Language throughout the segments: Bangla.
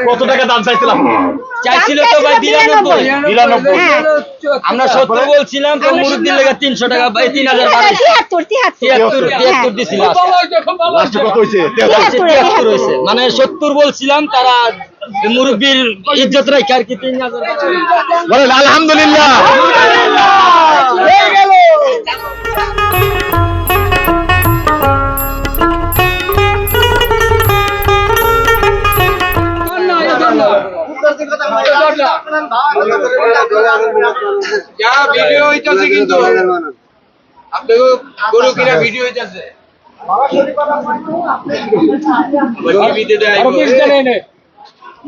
কত টাকা দাম চাইছিলাম? চাইছিল তো ভাই 92 আমরা 70 বলছিলাম তো মুরুদ্দির লেগে 300 টাকা ভাই 3073 দিছিল লাস্টে কত হইছে? 73 হইছে মানে 70 বলছিলাম তারা মুরুব্বির ইজ্জত রাখে আর কি 3000 বলেন আলহামদুলিল্লাহ। হয়ে গেল। ভিডিও হইতাছে কিন্তু আপনি গরু কিনা ভিডিও হইতাছে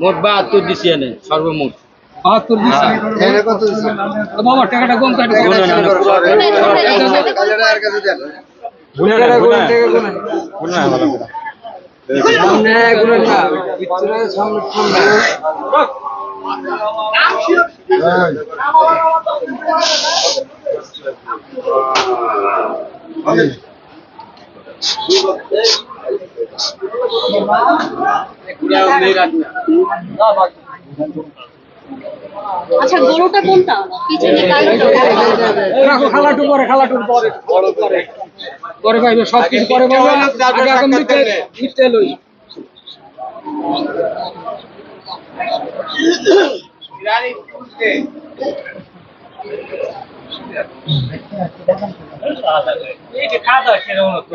মোট 72 দিছি এনে সর্বমোট 72 দিছি এনে কত দিছি বাবা টাকাটা কম কাটে আচ্ছা গরুটা কোনটা পিছনে কালোটা রাখো খালাটু পরে পরে ভাই সব কিছু পরে বাবা আগে এখন মিটে লই ইরানি কুলতে এই যে খাওয়া দাওয়া কেন হতো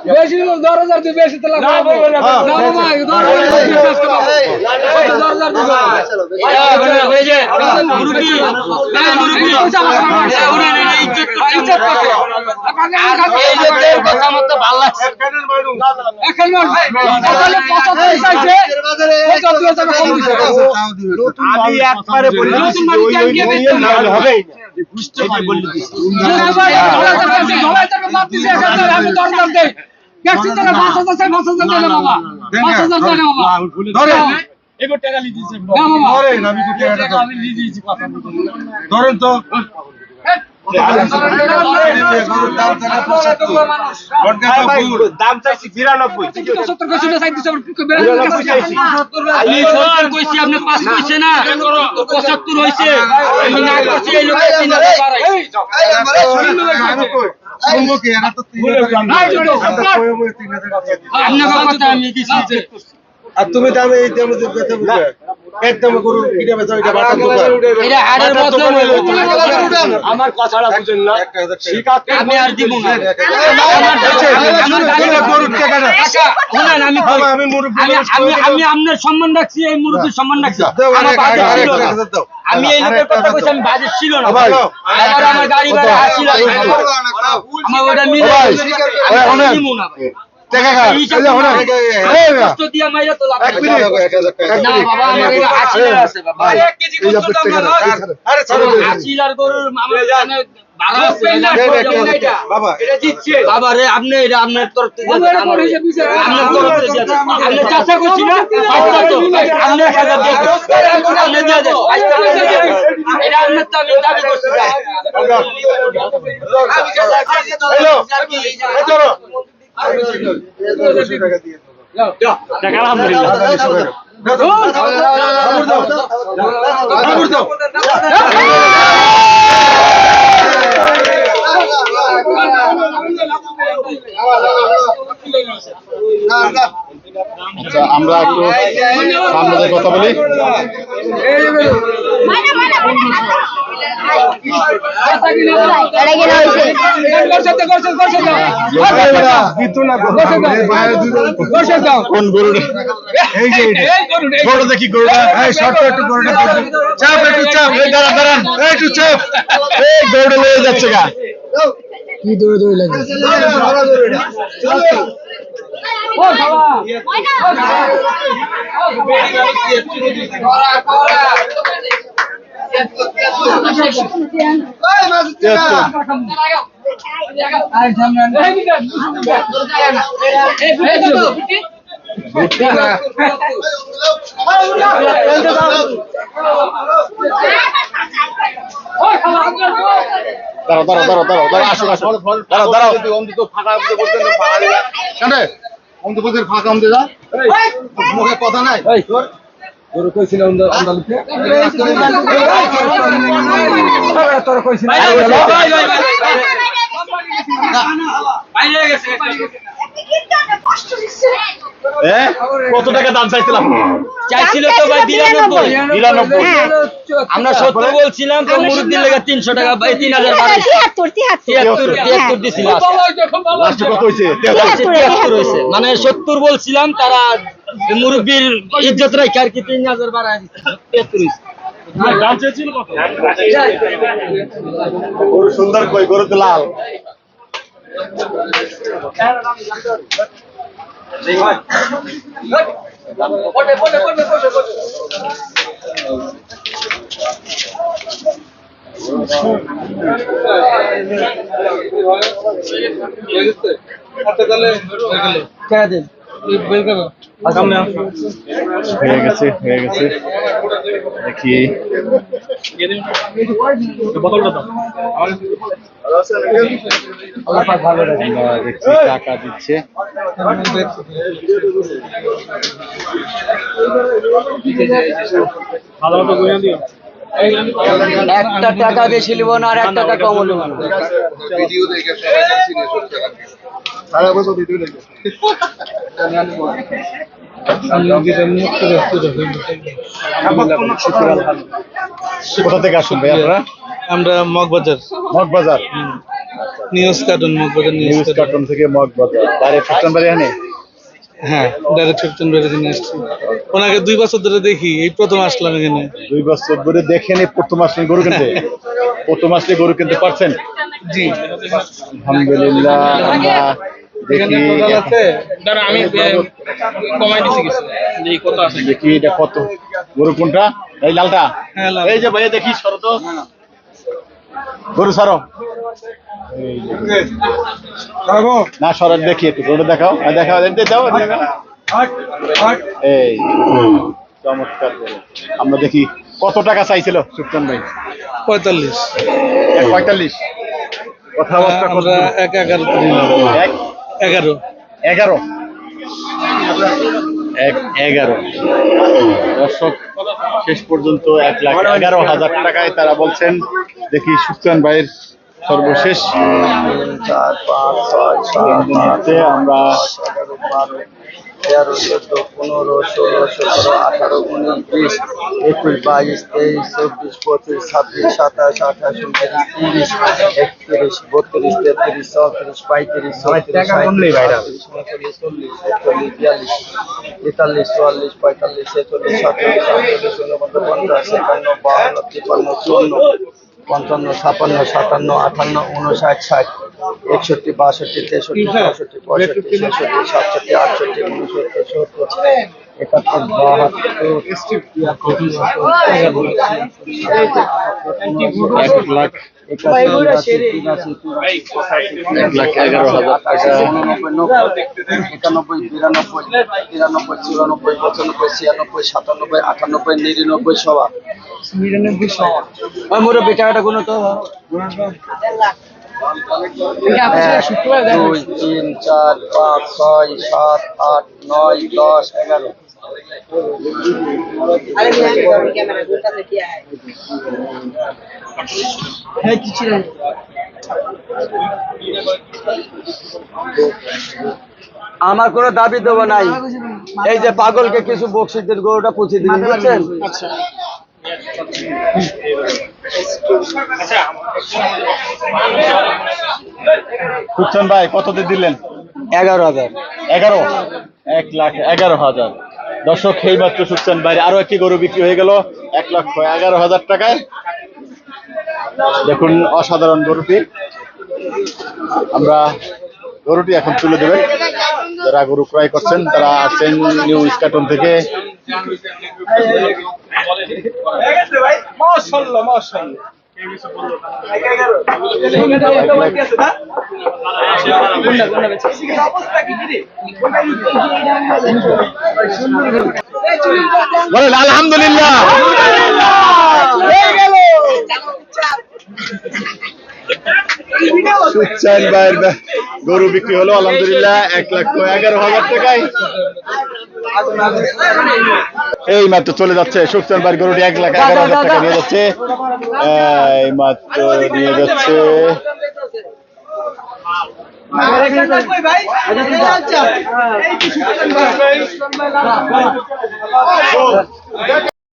বেশি 10,000 দিয়ে বেশি তাহলে না মামা 10,000 কথা মতো ভালো লাগছে আমি একবারে বলি হবে বুঝতে পারবো ধরেন তো দাম চাইছি 92 আপনি 5 কইছে না 75 হইছে আমি না করছি এই লোকে 3000 কথা আমি দিছি আর তুমি দামে এই দামে কথা বলবে একদম গরু কিনে বেচা এটা বাটা দোকান এটা হাড়ের বদলে আমার কথাটা বুঝেন না শিকাত আমি আর দিব না আমার গরুর টাকাটা শুনেন আমি মুরব্বি আমি আপনার সম্মান রাখছি এই মুরব্বির সম্মান রাখছি আমার বাজেট ছিল না আমি এই লোকের কথা কইছি আমি বাজেট ছিল না আবার আমার গাড়ি ভাড়া আসিল আমার ওটা মিলে আমি দিব না টাকা কষ্ট দিয়া মাইরা তো লাভ না বাবা আমার এটা 80 আছে বাবা 1 কেজি কত দাম আরে 80 আর গরুর আমার জানে 12 বাবা এটা জিতছে বাবা রে আপনি এটা আপনার তরফ থেকে আপনার তরফ থেকে আপনি চাচা করছি না আচ্ছা তো আপনি 1000 দিয়ে আপনি দিয়ে দেন এটা আপনার তো আমি দাবি করছি হ্যালো চলো টাকা আলহামদুলিল্লাহ আচ্ছা আমরা একটু সামনে কথা বলি কোন গরুটা এই যে গরুটা দেখি গরুটা এই শর্ট একটু গরুটা চাপ একটু চাপ এই দাঁড়ান দাঁড়ান এই একটু চাপ এই গরুটা লয়ে যাচ্ছে গা কি দৌড়ে দৌড়ে লাগে ও বাবা দাঁড়াও আসুন দাঁড়াও ফাঁকা মুখে কথা নাই গরু কইছিল তোর কইছিল কত টাকা দাম চাইছিলাম? চাইছিল তো ভাই 92 আমরা 70 বলছিলাম তো মুরুদ্দির লেগে 300 টাকা ভাই 3000 73 দিছিল লাস্টে কত হয়েছে? 73 হইছে মানে 70 বলছিলাম তারা মুরুব্বির ইজ্জত রাখে আর কি 3000 বাড়ায় দিছে 73 হইছে দাম চেয়েছিল কত? গরু সুন্দর কই, গরু তো লাল। হয়ে গেছে দেখি দেখছি টাকা দিচ্ছে একটা টাকা বেশি লিব না আর 1 টাকা কম লিব না ভিডিও দেখে সারা বছর ভিডিও দেখে কোথা থেকে আসুন ভাই আপনারা? আমরা Moghbazar news cartoon Moghbazar news cartoon থেকে মগবাজার ডাইরেক্ট সুলতান বাড়ি এখানে। হ্যাঁ ডাইরেক্ট ফিফটিন বেড়ে কিনে আসছি ওনাকে 2 বছর ধরে দেখি এই প্রথম আসলাম এখানে 2 বছর ধরে দেখেন প্রথম আসলেন গরু কিনতে? প্রথম আসলে গরু কিনতে পারছেন? জি আলহামদুলিল্লাহ। আমরা দেখি আমি কমাই দিছি কিছু কত আছে দেখি এটা কত গরু কোনটা? এই লালটা? হ্যাঁ, লাল। এই যে ভাইয়া দেখি সরো তো গরু সরো না সরো দেখি একটু গরু দেখাও দেখাও দাও এই চমৎকার গরু। আমরা দেখি কত টাকা চাইছিল সুলতান ভাই? 45 45 কথাবার্তা কত? আমরা 11 11 11 দর্শক শেষ পর্যন্ত 1,11,000 টাকায় তারা বলছেন। দেখি সুলতান ভাইয়ের সর্বশেষ 4 5 6 7 আমরা 13 14 15 16 17 18 19 20 21 22 23 24 25 26 27 28 29 30 31 32 33 34 35 36 43 44 45 46 47 50 55 55 56 57 58 59 60 61 62 63 64 65 66 67 68 69 মুরব্বী টাকাটা গুলো তো 2 3 4 5 6 7 8 9 10 11 আমার কোনো দাবি দেবো নাই। এই যে পাগলকে কিছু বকশিসের গরুটা পুঁছে দিবেন বুঝছেন? সুলতান ভাই কততে দিলেন? 11,000 1,11,000। দর্শক এই মাত্র সুলতান ভাই আরো একটি গরু বিক্রি হয়ে গেল 1,11,000 টাকায়। দেখুন অসাধারণ গরুটি। আমরা গরুটি এখন তুলে দেবেন। যারা গরু ক্রয় করছেন তারা আসছেন নিউজ কার্টুন থেকে। বলেন আলহামদুলিল্লাহ। সুচান ভাইয়ের গরু বিক্রি হলো আলহামদুলিল্লাহ 1,11,000 টাকায়। এই মাত্র চলে যাচ্ছে সুচান ভাইয়ের গরুটি 1,11,000 টাকা নিয়ে যাচ্ছে, এই মাত্র নিয়ে যাচ্ছে।